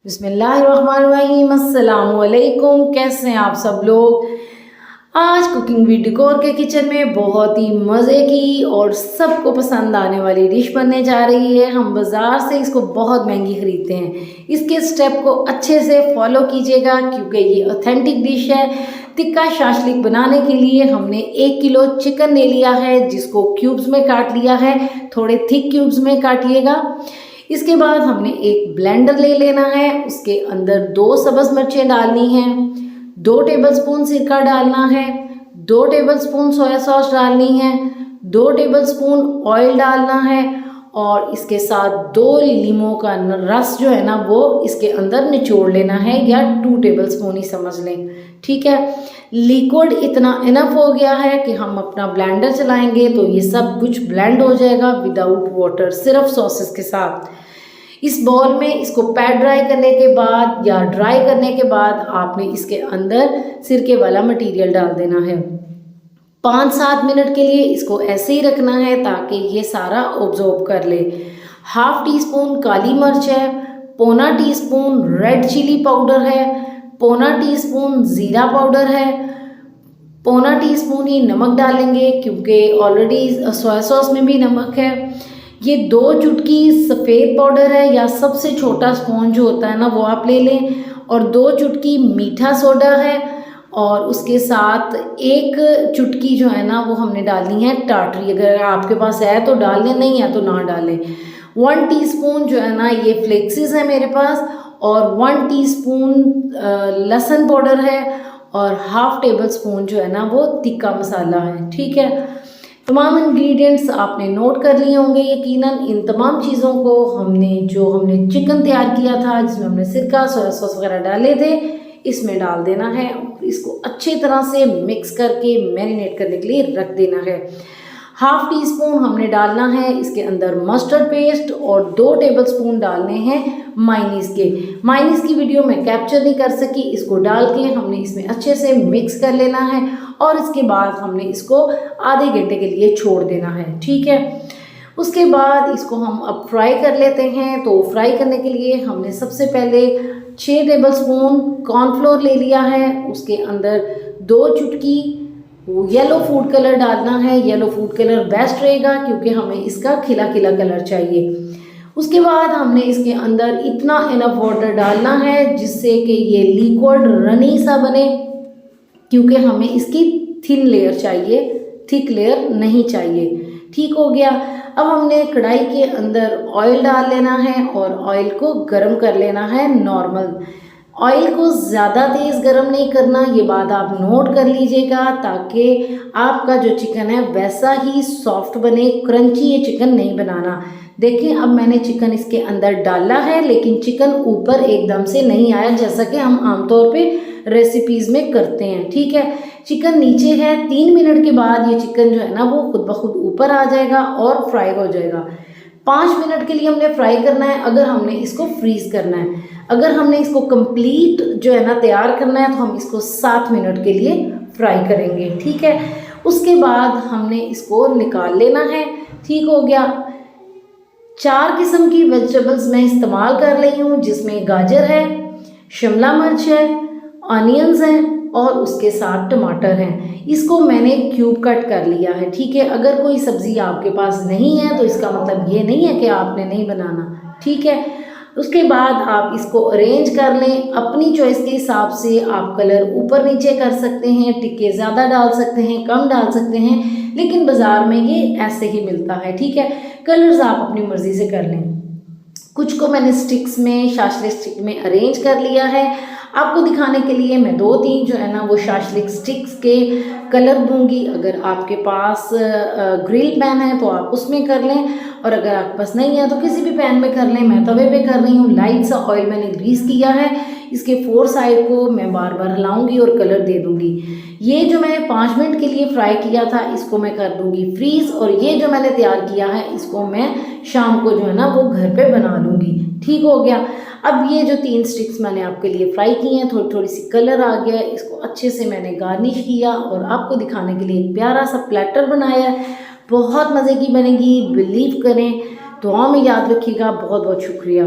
बिस्मिल्लाहिर्रहमानिर्रहीम, अस्सलामुअलैकुम। कैसे हैं आप सब लोग। आज कुकिंग विद डेकोर के किचन में बहुत ही मज़े की और सबको पसंद आने वाली डिश बनने जा रही है। हम बाज़ार से इसको बहुत महंगी ख़रीदते हैं। इसके स्टेप को अच्छे से फॉलो कीजिएगा क्योंकि ये ऑथेंटिक डिश है। टिक्का शाशलिक बनाने के लिए हमने 1 किलो चिकन ले लिया है, जिसको क्यूब्स में काट लिया है। थोड़े थिक क्यूब्स में काटिएगा। इसके बाद हमने एक ब्लेंडर ले लेना है, उसके अंदर 2 सब्ज़ मिर्चें डालनी हैं, 2 टेबलस्पून सिरका डालना है, 2 टेबलस्पून सोया सॉस डालनी है, 2 टेबलस्पून ऑयल डालना है और इसके साथ 2 लीमों का रस जो है ना वो इसके अंदर निचोड़ लेना है, या 2 टेबलस्पून ही समझ लें। ठीक है, लिक्विड इतना इनफ हो गया है कि हम अपना ब्लेंडर चलाएंगे तो ये सब कुछ ब्लेंड हो जाएगा विदाउट वाटर, सिर्फ सॉसेस के साथ। इस बॉल में इसको पैड ड्राई करने के बाद या ड्राई करने के बाद आपने इसके अंदर सिरके वाला मटेरियल डाल देना है। 5-7 मिनट के लिए इसको ऐसे ही रखना है ताकि ये सारा ऑब्जॉर्ब कर ले। 1/2 टीस्पून काली मिर्च है, 1/4 टीस्पून रेड चिली पाउडर है, 1/4 टीस्पून ज़ीरा पाउडर है, 1/4 टीस्पून ही नमक डालेंगे क्योंकि ऑलरेडी सोया सॉस में भी नमक है। ये 2 चुटकी सफ़ेद पाउडर है, या सबसे छोटा स्पून जो होता है ना वो आप ले लें, और 2 चुटकी मीठा सोडा है, और उसके साथ 1 चुटकी जो है ना वो हमने डालनी है टाटरी। अगर आपके पास है तो डाल लें, नहीं है तो ना डालें। 1 टीस्पून जो है ना ये फ्लेक्सिस है मेरे पास, और 1 टीस्पून लहसुन पाउडर है, और 1/2 टेबलस्पून जो है ना वो तिक्का मसाला है। ठीक है, तमाम इंग्रेडिएंट्स आपने नोट कर लिए होंगे यकीनन। इन तमाम चीज़ों को हमने चिकन तैयार किया था, जिसमें हमने सिरका सोया सॉस वगैरह डाले थे, इसमें डाल देना है और इसको अच्छी तरह से मिक्स करके मैरिनेट करने के लिए रख देना है। 1/2 टीस्पून हमने डालना है इसके अंदर मस्टर्ड पेस्ट, और 2 टेबलस्पून डालने हैं मायोनीज़ के। मायोनीज़ की वीडियो मैं कैप्चर नहीं कर सकी, इसको डाल के हमने इसमें अच्छे से मिक्स कर लेना है और इसके बाद हमने इसको आधे घंटे के लिए छोड़ देना है। ठीक है, उसके बाद इसको हम अब फ्राई कर लेते हैं। तो फ्राई करने के लिए हमने सबसे पहले 6 टेबलस्पून कॉर्नफ्लोर ले लिया है, उसके अंदर 2 चुटकी येलो फूड कलर डालना है। येलो फूड कलर बेस्ट रहेगा क्योंकि हमें इसका खिला खिला कलर चाहिए। उसके बाद हमने इसके अंदर इतना इनफ वाटर डालना है जिससे कि ये लिक्विड रनी सा बने, क्योंकि हमें इसकी थिन लेयर चाहिए, थिक लेयर नहीं चाहिए। ठीक हो गया। अब हमने कढ़ाई के अंदर ऑयल डाल लेना है और ऑयल को गर्म कर लेना है नॉर्मल। ऑयल को ज़्यादा तेज़ गर्म नहीं करना, ये बात आप नोट कर लीजिएगा, ताकि आपका जो चिकन है वैसा ही सॉफ्ट बने, क्रंची ये चिकन नहीं बनाना। देखिए, अब मैंने चिकन इसके अंदर डाला है, लेकिन चिकन ऊपर एकदम से नहीं आया जैसा कि हम आमतौर पे रेसिपीज़ में करते हैं। ठीक है, चिकन नीचे है। 3 मिनट के बाद ये चिकन जो है ना वो खुद ब खुद ऊपर आ जाएगा और फ्राई हो जाएगा। 5 मिनट के लिए हमने फ्राई करना है अगर हमने इसको फ्रीज़ करना है। अगर हमने इसको कंप्लीट जो है ना तैयार करना है तो हम इसको 7 मिनट के लिए फ्राई करेंगे। ठीक है, उसके बाद हमने इसको निकाल लेना है। ठीक हो गया। 4 किस्म की वेजिटेबल्स मैं इस्तेमाल कर रही हूँ, जिसमें गाजर है, शिमला मिर्च है, ऑनियंस हैं और उसके साथ टमाटर हैं। इसको मैंने क्यूब कट कर लिया है। ठीक है, अगर कोई सब्ज़ी आपके पास नहीं है तो इसका मतलब ये नहीं है कि आपने नहीं बनाना। ठीक है, उसके बाद आप इसको अरेंज कर लें अपनी चॉइस के हिसाब से। आप कलर ऊपर नीचे कर सकते हैं, टिक्के ज़्यादा डाल सकते हैं, कम डाल सकते हैं, लेकिन बाज़ार में ये ऐसे ही मिलता है। ठीक है, कलर्स आप अपनी मर्ज़ी से कर लें। कुछ को मैंने स्टिक्स में, शाशलिक स्टिक में अरेंज कर लिया है। आपको दिखाने के लिए मैं 2-3 जो है ना वो शाशलिक स्टिक्स के कलर दूंगी। अगर आपके पास ग्रिल पैन है तो आप उसमें कर लें, और अगर आपके पास नहीं है तो किसी भी पैन में कर लें। मैं तवे पे कर रही हूँ। लाइट सा ऑयल मैंने ग्रीस किया है। इसके 4 साइड को मैं बार बार हिलाऊंगी और कलर दे दूंगी। ये जो मैंने 5 मिनट के लिए फ्राई किया था इसको मैं कर दूंगी फ्रीज़, और ये जो मैंने तैयार किया है इसको मैं शाम को जो है ना वो घर पे बना लूँगी। ठीक हो गया। अब ये जो 3 स्टिक्स मैंने आपके लिए फ्राई की हैं, थोड़ी थोड़ी सी कलर आ गया है, इसको अच्छे से मैंने गार्निश किया और आपको दिखाने के लिए एक प्यारा सा प्लेटर बनाया है। बहुत मज़े की बनेगी, बिलीव करें। दुआ में याद रखिएगा। बहुत बहुत शुक्रिया।